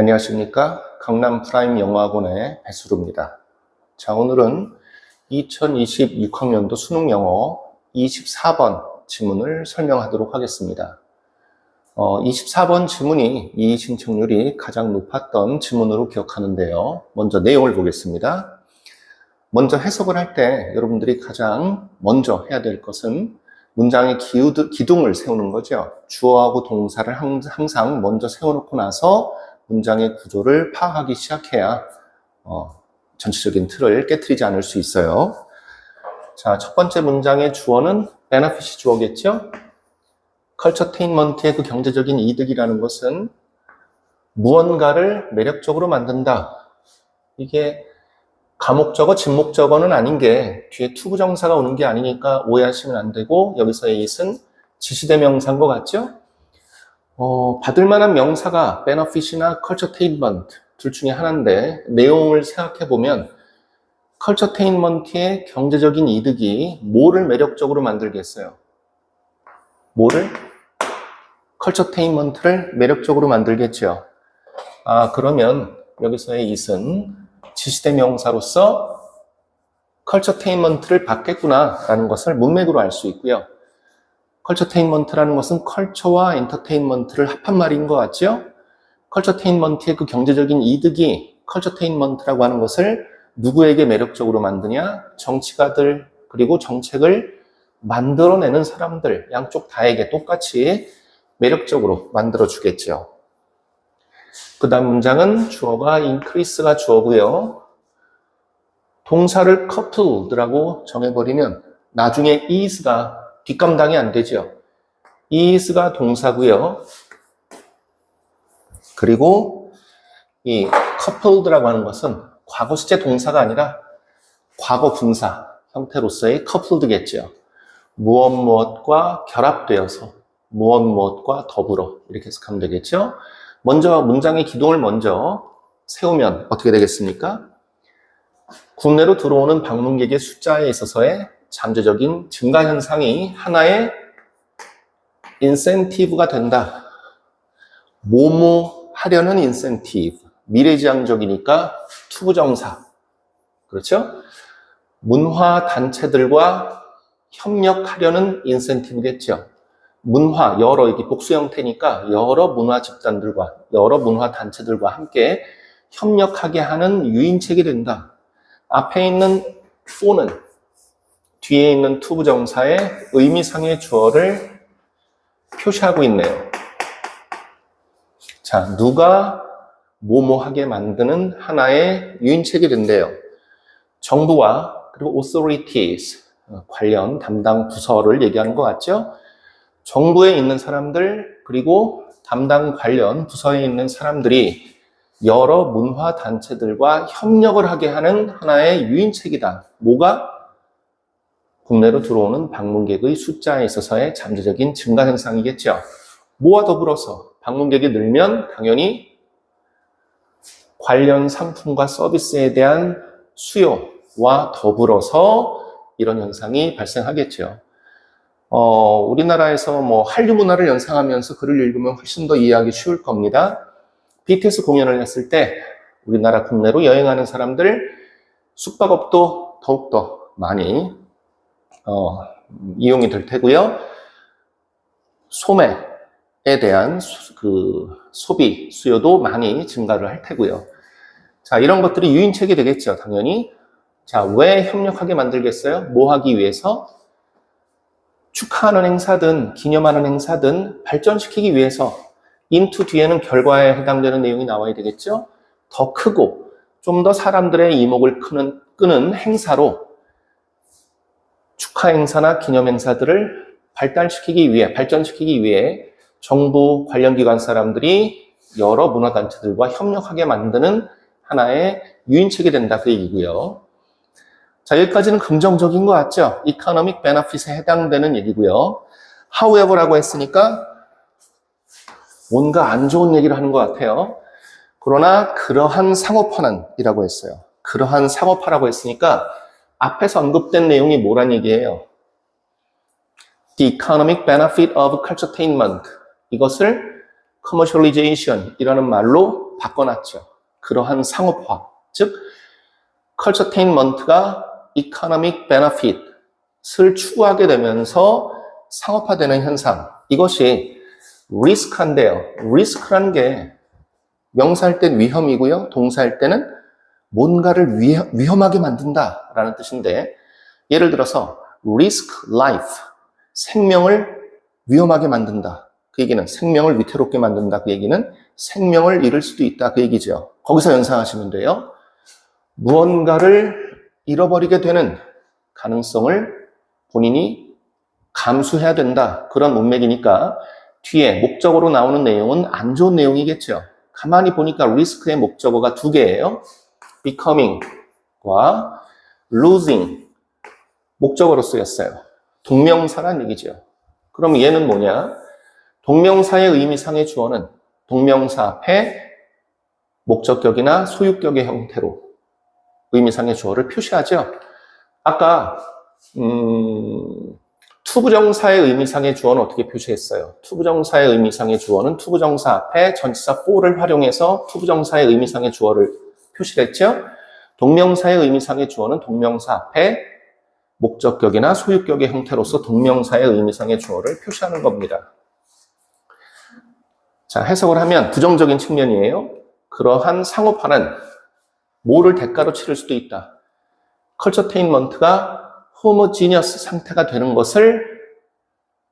안녕하십니까. 강남 프라임 영어학원의 배수루입니다. 자, 오늘은 2026학년도 수능 영어 24번 지문을 설명하도록 하겠습니다. 24번 지문이 이의 신청률이 가장 높았던 지문으로 기억하는데요. 먼저 내용을 보겠습니다. 먼저 해석을 할 때 여러분들이 가장 먼저 해야 될 것은 문장의 기둥을 세우는 거죠. 주어하고 동사를 항상 먼저 세워놓고 나서 문장의 구조를 파악하기 시작해야 전체적인 틀을 깨트리지 않을 수 있어요. 자, 첫 번째 문장의 주어는 benefit이 주어겠죠? culturetainment의 그 경제적인 이득이라는 것은 무언가를 매력적으로 만든다. 이게 가목적어, 진목적어는 아닌 게 뒤에 투부정사가 오는 게 아니니까 오해하시면 안 되고 여기서의 it은 지시대명사인 것 같죠? 받을 만한 명사가 benefit이나 culturetainment 둘 중에 하나인데 내용을 생각해보면 culturetainment의 경제적인 이득이 뭐를 매력적으로 만들겠어요? 뭐를? culturetainment를 매력적으로 만들겠죠. 그러면 여기서의 it은 지시대명사로서 culturetainment를 받겠구나라는 것을 문맥으로 알 수 있고요. culturetainment라는 것은 컬처와 엔터테인먼트를 합한 말인 것 같죠? culturetainment의 그 경제적인 이득이 culturetainment라고 하는 것을 누구에게 매력적으로 만드냐? 정치가들 그리고 정책을 만들어내는 사람들 양쪽 다에게 똑같이 매력적으로 만들어주겠죠. 그 다음 문장은 주어가 increase가 주어고요. 동사를 coupled라고 정해버리면 나중에 is가 뒷감당이 안 되죠. is가 동사고요. 그리고 이 coupled라고 하는 것은 과거 시제 동사가 아니라 과거 분사 형태로서의 coupled겠죠. 무엇 무엇과 결합되어서 무엇 무엇과 더불어 이렇게 해석하면 되겠죠. 먼저 문장의 기둥을 먼저 세우면 어떻게 되겠습니까? 국내로 들어오는 방문객의 숫자에 있어서의 잠재적인 증가 현상이 하나의 인센티브가 된다. 뭐뭐 하려는 인센티브. 미래지향적이니까 투부정사. 그렇죠? 문화 단체들과 협력하려는 인센티브겠죠. 문화, 여러, 이게 복수 형태니까 여러 문화 집단들과 여러 문화 단체들과 함께 협력하게 하는 유인책이 된다. 앞에 있는 for는 뒤에 있는 투부정사의 의미상의 주어를 표시하고 있네요. 자, 누가 뭐뭐하게 만드는 하나의 유인책이 된대요. 정부와 그리고 authorities, 관련 담당 부서를 얘기하는 것 같죠? 정부에 있는 사람들 그리고 담당 관련 부서에 있는 사람들이 여러 문화 단체들과 협력을 하게 하는 하나의 유인책이다. 뭐가? 국내로 들어오는 방문객의 숫자에 있어서의 잠재적인 증가 현상이겠죠. 뭐와 더불어서 방문객이 늘면 당연히 관련 상품과 서비스에 대한 수요와 더불어서 이런 현상이 발생하겠죠. 우리나라에서 한류 문화를 연상하면서 글을 읽으면 훨씬 더 이해하기 쉬울 겁니다. BTS 공연을 했을 때 우리나라 국내로 여행하는 사람들 숙박업도 더욱더 많이 이용이 될 테고요. 소매에 대한 소비 수요도 많이 증가를 할 테고요. 자, 이런 것들이 유인책이 되겠죠, 당연히. 자, 왜 협력하게 만들겠어요? 뭐 하기 위해서? 축하하는 행사든 기념하는 행사든 발전시키기 위해서 into 뒤에는 결과에 해당되는 내용이 나와야 되겠죠? 더 크고 좀 더 사람들의 이목을 끄는 행사로 축하 행사나 기념 행사들을 발전시키기 위해 정부 관련 기관 사람들이 여러 문화단체들과 협력하게 만드는 하나의 유인책이 된다 그 얘기고요. 자, 여기까지는 긍정적인 것 같죠? economic benefit에 해당되는 얘기고요. however라고 했으니까 뭔가 안 좋은 얘기를 하는 것 같아요. 그러나 그러한 상업화는이라고 했어요. 그러한 상업화라고 했으니까 앞에서 언급된 내용이 뭐란 얘기예요? The economic benefit of culturetainment. 이것을 commercialization 이라는 말로 바꿔놨죠. 그러한 상업화, 즉 컬처테인먼트가 economic benefit을 추구하게 되면서 상업화되는 현상, 이것이 리스크한데요. 리스크란 게 명사할 땐 위험이고요. 동사할 때는 뭔가를 위험하게 만든다라는 뜻인데, 예를 들어서 risk life, 생명을 위험하게 만든다. 그 얘기는 생명을 위태롭게 만든다. 그 얘기는 생명을 잃을 수도 있다. 그 얘기죠. 거기서 연상하시면 돼요. 무언가를 잃어버리게 되는 가능성을 본인이 감수해야 된다. 그런 문맥이니까 뒤에 목적어로 나오는 내용은 안 좋은 내용이겠죠. 가만히 보니까 리스크의 목적어가 두 개예요. becoming과 losing, 목적어로 쓰였어요. 동명사란 얘기죠. 그럼 얘는 뭐냐? 동명사의 의미상의 주어는 동명사 앞에 목적격이나 소유격의 형태로 의미상의 주어를 표시하죠. 아까 투부정사의 의미상의 주어는 어떻게 표시했어요? 투부정사의 의미상의 주어는 투부정사 앞에 전치사 for를 활용해서 투부정사의 의미상의 주어를 표시를 했죠. 동명사의 의미상의 주어는 동명사 앞에 목적격이나 소유격의 형태로서 동명사의 의미상의 주어를 표시하는 겁니다. 자, 해석을 하면 부정적인 측면이에요. 그러한 상업화는 뭐를 대가로 치를 수도 있다. 컬처테인먼트가 호모지니어스 상태가 되는 것을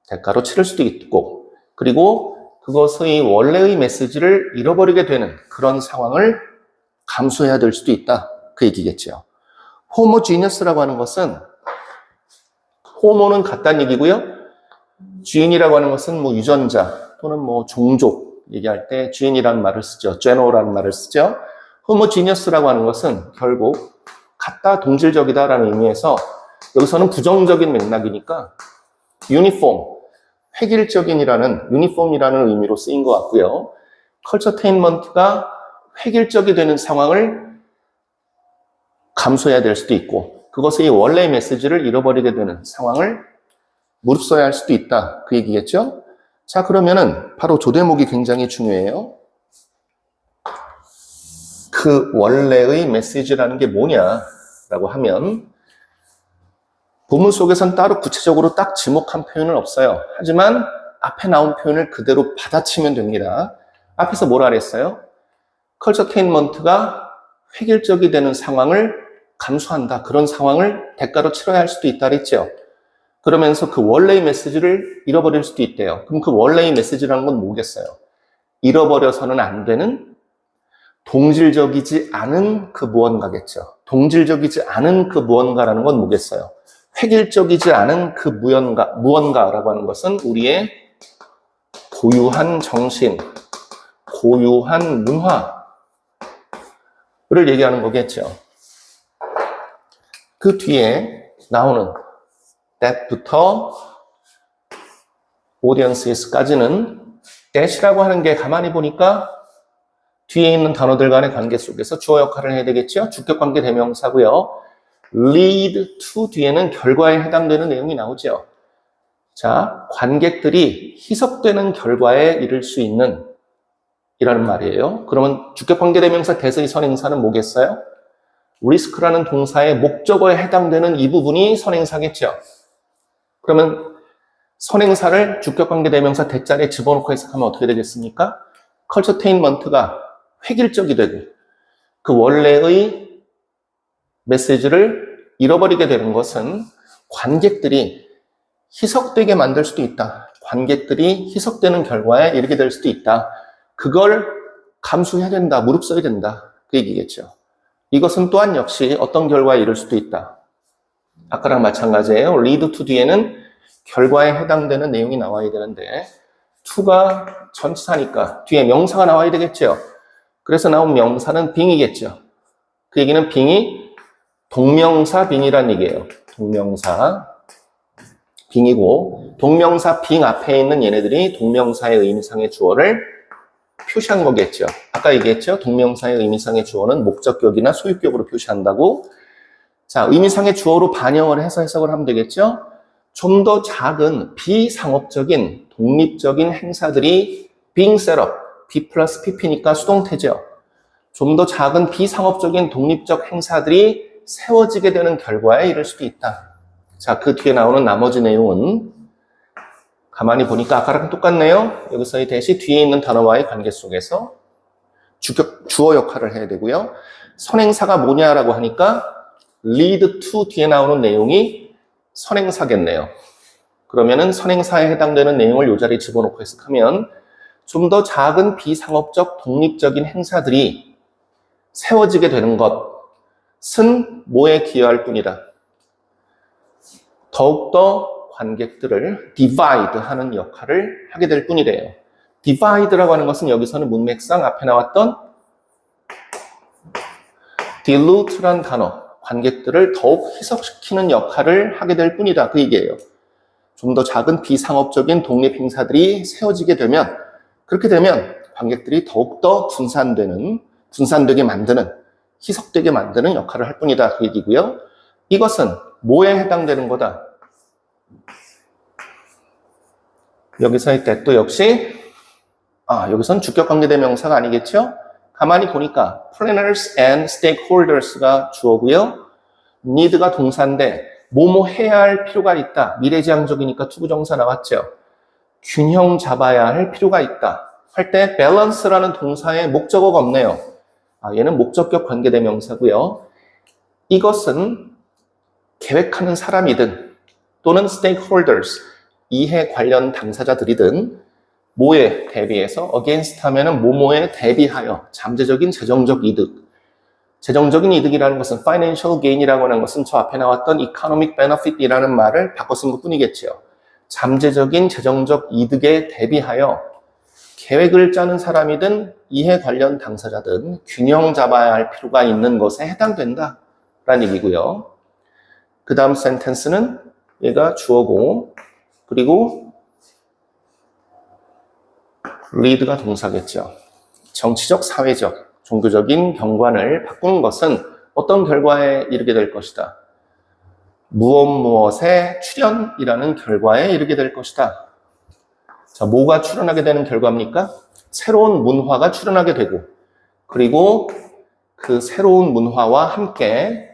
대가로 치를 수도 있고, 그리고 그것의 원래의 메시지를 잃어버리게 되는 그런 상황을 감수해야 될 수도 있다. 그 얘기겠죠. 호모지니어스라고 하는 것은, 호모는 같다는 얘기고요. 지인이라고 하는 것은 뭐 유전자 또는 뭐 종족 얘기할 때 지인이라는 말을 쓰죠. 제노라는 말을 쓰죠. 호모지니어스라고 하는 것은 결국 같다, 동질적이다라는 의미에서 여기서는 부정적인 맥락이니까 유니폼, 획일적인이라는 유니폼이라는 의미로 쓰인 것 같고요. 컬처테인먼트가 획일적이 되는 상황을 감수해야 될 수도 있고, 그것의 원래의 메시지를 잃어버리게 되는 상황을 무릅써야 할 수도 있다. 그 얘기겠죠? 자, 그러면은 바로 조대목이 굉장히 중요해요. 그 원래의 메시지라는 게 뭐냐라고 하면 본문 속에선 따로 구체적으로 딱 지목한 표현은 없어요. 하지만 앞에 나온 표현을 그대로 받아치면 됩니다. 앞에서 뭐라 그랬어요? 컬처테인먼트가 획일적이 되는 상황을 감수한다. 그런 상황을 대가로 치러야 할 수도 있다 그랬죠. 그러면서 그 원래의 메시지를 잃어버릴 수도 있대요. 그럼 그 원래의 메시지라는 건 뭐겠어요? 잃어버려서는 안 되는 동질적이지 않은 그 무언가겠죠. 동질적이지 않은 그 무언가라는 건 뭐겠어요? 획일적이지 않은 그 무언가라고 하는 것은 우리의 고유한 정신, 고유한 문화를 얘기하는 거겠죠. 그 뒤에 나오는 that부터 audience까지는 that이라고 하는 게 가만히 보니까 뒤에 있는 단어들 간의 관계 속에서 주어 역할을 해야 되겠죠. 주격관계 대명사고요. lead to 뒤에는 결과에 해당되는 내용이 나오죠. 자, 관객들이 희석되는 결과에 이를 수 있는 이라는 말이에요. 그러면 주격관계 대명사 that의 선행사는 뭐겠어요? risk라는 동사의 목적어에 해당되는 이 부분이 선행사겠죠. 그러면 선행사를 주격관계 대명사 that 자리에 집어넣고 해석하면 어떻게 되겠습니까? 컬처테인먼트가 획일적이 되고 그 원래의 메시지를 잃어버리게 되는 것은 관객들이 희석되게 만들 수도 있다. 관객들이 희석되는 결과에 이르게 될 수도 있다. 그걸 감수해야 된다. 무릅써야 된다. 그 얘기겠죠. 이것은 또한 역시 어떤 결과에 이를 수도 있다. 아까랑 마찬가지예요. lead to 뒤에는 결과에 해당되는 내용이 나와야 되는데 to가 전치사니까 뒤에 명사가 나와야 되겠죠. 그래서 나온 명사는 being이겠죠. 그 얘기는 being이 동명사 being이란 얘기예요. 동명사 being이고 동명사 being 앞에 있는 얘네들이 동명사의 의미상의 주어를 표시한 거겠죠. 아까 얘기했죠. 동명사의 의미상의 주어는 목적격이나 소유격으로 표시한다고. 자, 의미상의 주어로 반영을 해서 해석을 하면 되겠죠. 좀 더 작은 비상업적인 독립적인 행사들이 being set up, B 플러스 PP니까 수동태죠. 좀 더 작은 비상업적인 독립적 행사들이 세워지게 되는 결과에 이를 수도 있다. 자, 그 뒤에 나오는 나머지 내용은 가만히 보니까 아까랑 똑같네요. 여기서 이 대시 뒤에 있는 단어와의 관계 속에서 주어 역할을 해야 되고요. 선행사가 뭐냐라고 하니까 lead to 뒤에 나오는 내용이 선행사겠네요. 그러면은 선행사에 해당되는 내용을 이 자리에 집어넣고 해석하면 좀 더 작은 비상업적 독립적인 행사들이 세워지게 되는 것은 뭐에 기여할 뿐이다. 더욱더 관객들을 divide 하는 역할을 하게 될 뿐이래요. divide라고 하는 것은 여기서는 문맥상 앞에 나왔던 dilute란 단어, 관객들을 더욱 희석시키는 역할을 하게 될 뿐이다. 그 얘기예요. 좀 더 작은 비상업적인 독립 행사들이 세워지게 되면, 그렇게 되면 관객들이 더욱더 분산되게 만드는, 희석되게 만드는 역할을 할 뿐이다. 그 얘기고요. 이것은 뭐에 해당되는 거다? 여기서의 that도 역시 여기선 주격관계대명사가 아니겠죠? 가만히 보니까 planners and stakeholders가 주어고요. need가 동사인데 뭐뭐 해야 할 필요가 있다. 미래지향적이니까 투부정사 나왔죠. 균형 잡아야 할 필요가 있다. 할 때 balance라는 동사에 목적어가 없네요. 얘는 목적격 관계대명사고요. 이것은 계획하는 사람이든 또는 stakeholders, 이해 관련 당사자들이든 뭐에 대비해서 against 하면은 뭐뭐에 대비하여 잠재적인 재정적 이득. 재정적인 이득이라는 것은 financial gain이라고 하는 것은 저 앞에 나왔던 economic benefit이라는 말을 바꿔 쓴 것뿐이겠죠. 잠재적인 재정적 이득에 대비하여 계획을 짜는 사람이든 이해 관련 당사자든 균형 잡아야 할 필요가 있는 것에 해당된다 라는 얘기고요. 그 다음 센텐스는 얘가 주어고 그리고 lead가 동사겠죠. 정치적, 사회적, 종교적인 경관을 바꾸는 것은 어떤 결과에 이르게 될 것이다. 무엇의 출현이라는 결과에 이르게 될 것이다. 자, 뭐가 출현하게 되는 결과입니까? 새로운 문화가 출현하게 되고 그리고 그 새로운 문화와 함께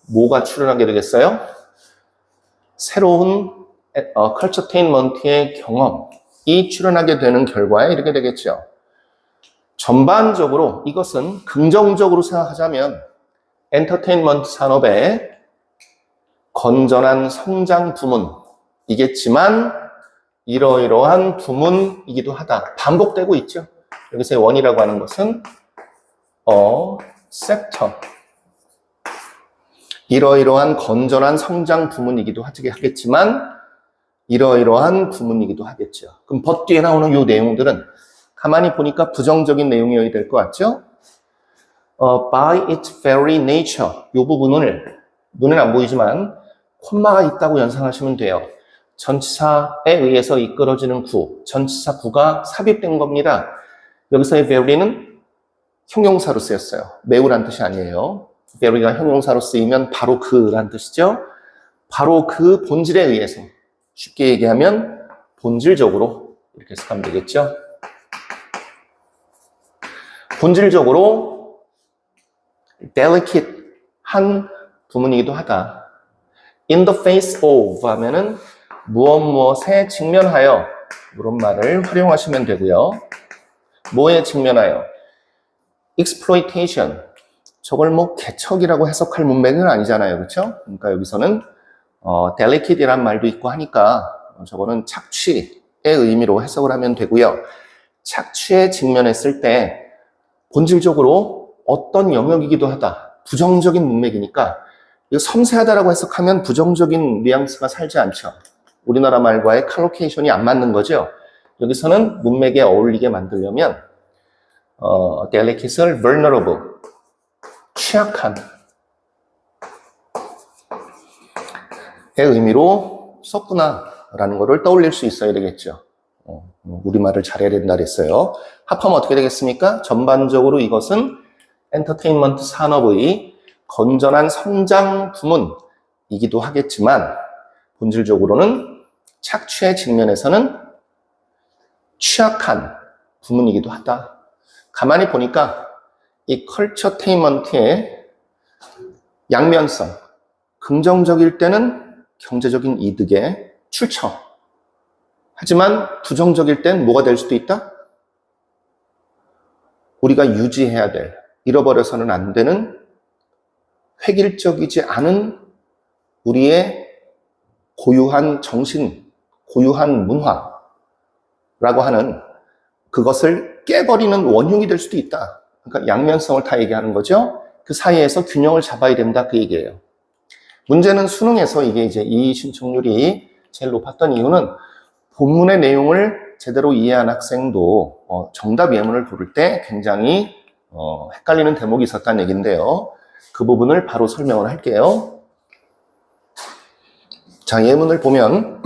뭐가 출현하게 되겠어요? 새로운 컬처테인먼트의 경험이 출현하게 되는 결과에 이르게 되겠죠. 전반적으로 이것은 긍정적으로 생각하자면 엔터테인먼트 산업의 건전한 성장 부문이겠지만 이러이러한 부문이기도 하다. 반복되고 있죠. 여기서의 원이라고 하는 것은 섹터. 이러이러한 건전한 성장 부문이기도 하겠지만 이러이러한 부문이기도 하겠죠. 그럼 but 뒤에 나오는 이 내용들은 가만히 보니까 부정적인 내용이어야 될 것 같죠? by its very nature 이 부분을 눈에는 안 보이지만 콤마가 있다고 연상하시면 돼요. 전치사에 의해서 이끌어지는 구, 전치사 구가 삽입된 겁니다. 여기서의 very는 형용사로 쓰였어요. 매우란 뜻이 아니에요. very가 형용사로 쓰이면 바로 그란 뜻이죠. 바로 그 본질에 의해서 쉽게 얘기하면 본질적으로 이렇게 해석하면 되겠죠. 본질적으로 delicate한 부문이기도 하다. in the face of 하면은 무엇에 직면하여 이런 말을 활용하시면 되고요. 뭐에 직면하여? exploitation. 저걸 뭐 개척이라고 해석할 문맥은 아니잖아요. 그렇죠? 그러니까 여기서는 delicate이란 말도 있고 하니까 저거는 착취의 의미로 해석을 하면 되고요. 착취에 직면했을 때 본질적으로 어떤 영역이기도 하다. 부정적인 문맥이니까 이거 섬세하다라고 해석하면 부정적인 뉘앙스가 살지 않죠. 우리나라 말과의 칼로케이션이 안 맞는 거죠. 여기서는 문맥에 어울리게 만들려면 delicate를 vulnerable, 취약한 의 의미로 썼구나라는 것을 떠올릴 수 있어야 되겠죠. 우리말을 잘해야 된다 그랬어요. 합하면 어떻게 되겠습니까? 전반적으로 이것은 엔터테인먼트 산업의 건전한 성장 부문이기도 하겠지만 본질적으로는 착취의 측면에서는 취약한 부문이기도 하다. 가만히 보니까 이 컬처테인먼트의 양면성, 긍정적일 때는 경제적인 이득의 출처. 하지만 부정적일 땐 뭐가 될 수도 있다? 우리가 유지해야 될, 잃어버려서는 안 되는 획일적이지 않은 우리의 고유한 정신, 고유한 문화라고 하는 그것을 깨버리는 원흉이 될 수도 있다. 그러니까 양면성을 다 얘기하는 거죠. 그 사이에서 균형을 잡아야 된다 그 얘기예요. 문제는 수능에서 이게 이제 이 신청률이 제일 높았던 이유는 본문의 내용을 제대로 이해한 학생도 정답 예문을 고를 때 굉장히 헷갈리는 대목이 있었다는 얘기인데요. 그 부분을 바로 설명을 할게요. 자, 예문을 보면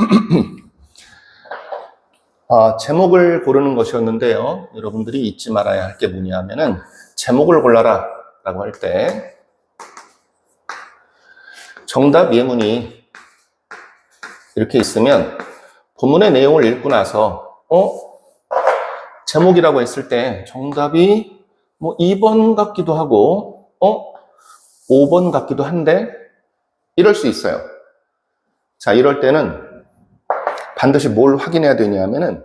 제목을 고르는 것이었는데요. 여러분들이 잊지 말아야 할 게 뭐냐면은 제목을 골라라 라고 할 때 정답 예문이 이렇게 있으면 본문의 내용을 읽고 나서 제목이라고 했을 때 정답이 뭐 2번 같기도 하고 5번 같기도 한데 이럴 수 있어요. 자, 이럴 때는 반드시 뭘 확인해야 되냐면은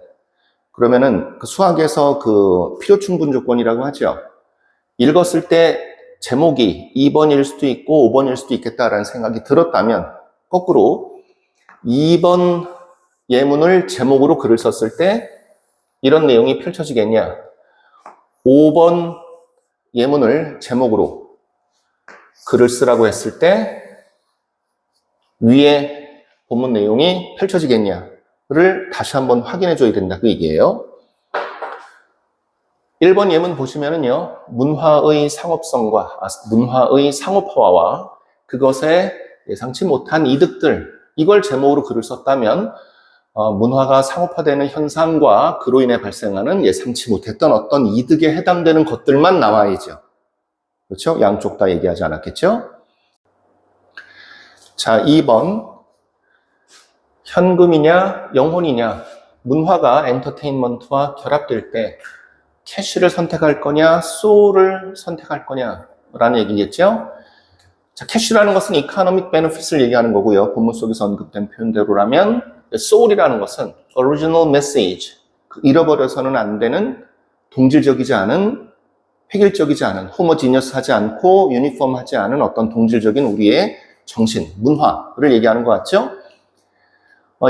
그러면은 그 수학에서 그 필요 충분 조건이라고 하죠. 읽었을 때 제목이 2번일 수도 있고 5번일 수도 있겠다라는 생각이 들었다면 거꾸로 2번 예문을 제목으로 글을 썼을 때 이런 내용이 펼쳐지겠냐? 5번 예문을 제목으로 글을 쓰라고 했을 때 위에 본문 내용이 펼쳐지겠냐를 다시 한번 확인해 줘야 된다 그 얘기예요. 1번 예문 보시면은요, 문화의 상업성과 문화의 상업화와 그것에 예상치 못한 이득들, 이걸 제목으로 글을 썼다면 문화가 상업화되는 현상과 그로 인해 발생하는 예상치 못했던 어떤 이득에 해당되는 것들만 나와야죠. 그렇죠? 양쪽 다 얘기하지 않았겠죠? 자, 2번 현금이냐 영혼이냐, 문화가 엔터테인먼트와 결합될 때 캐시를 선택할 거냐 소울을 선택할 거냐라는 얘기겠죠. 자, 캐시라는 것은 이코노믹 베네핏을 얘기하는 거고요. 본문 속에서 언급된 표현대로라면 소울이라는 것은 original message, 잃어버려서는 안 되는 동질적이지 않은, 획일적이지 않은, 호모지니어스하지 않고 유니폼하지 않은 어떤 동질적인 우리의 정신, 문화를 얘기하는 것 같죠.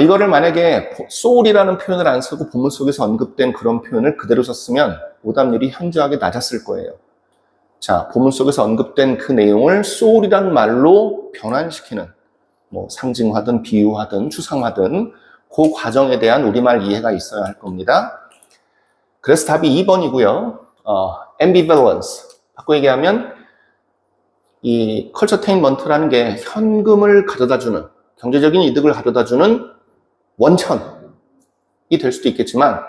이거를 만약에 soul이라는 표현을 안 쓰고 본문 속에서 언급된 그런 표현을 그대로 썼으면 오답률이 현저하게 낮았을 거예요. 자, 본문 속에서 언급된 그 내용을 soul이란 말로 변환시키는, 뭐 상징화든 비유하든 추상화든 그 과정에 대한 우리말 이해가 있어야 할 겁니다. 그래서 답이 2번이고요. ambivalence. 바꿔 얘기하면 이 컬처테인먼트라는 게 현금을 가져다주는, 경제적인 이득을 가져다주는 원천이 될 수도 있겠지만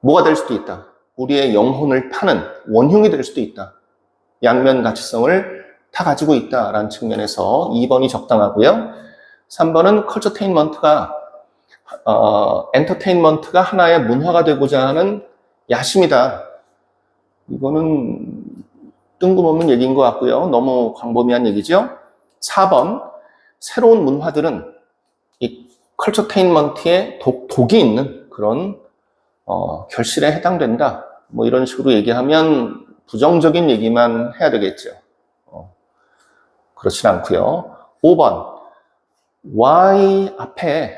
뭐가 될 수도 있다. 우리의 영혼을 파는 원흉이 될 수도 있다. 양면 가치성을 다 가지고 있다라는 측면에서 2번이 적당하고요. 3번은 컬처테인먼트가 엔터테인먼트가 하나의 문화가 되고자 하는 야심이다. 이거는 뜬금없는 얘기인 것 같고요. 너무 광범위한 얘기죠. 4번 새로운 문화들은 이 컬처테인먼트에 독이 있는 그런 결실에 해당된다. 뭐 이런 식으로 얘기하면 부정적인 얘기만 해야 되겠죠. 그렇진 않고요. 5번 why 앞에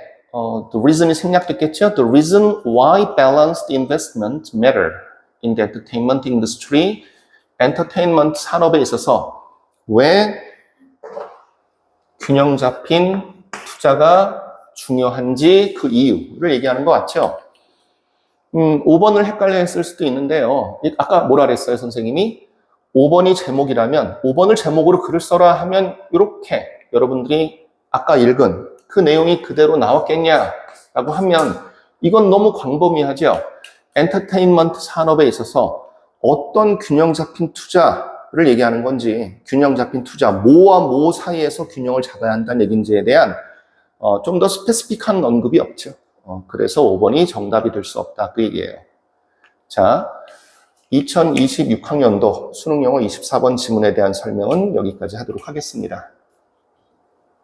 the reason이 생략됐겠죠. The reason why balanced investment matter in the entertainment industry, 엔터테인먼트 산업에 있어서 왜 균형 잡힌 투자가 중요한지 그 이유를 얘기하는 것 같죠. 5번을 헷갈려 했을 수도 있는데요. 아까 뭐라 그랬어요, 선생님이? 5번이 제목이라면 5번을 제목으로 글을 써라 하면 이렇게 여러분들이 아까 읽은 그 내용이 그대로 나왔겠냐라고 하면 이건 너무 광범위하죠. 엔터테인먼트 산업에 있어서 어떤 균형 잡힌 투자를 얘기하는 건지, 균형 잡힌 투자, 뭐와 뭐 사이에서 균형을 잡아야 한다는 얘기인지에 대한 좀 더 스페시픽한 언급이 없죠. 그래서 5번이 정답이 될 수 없다 그 얘기예요. 자, 2026학년도 수능영어 24번 지문에 대한 설명은 여기까지 하도록 하겠습니다.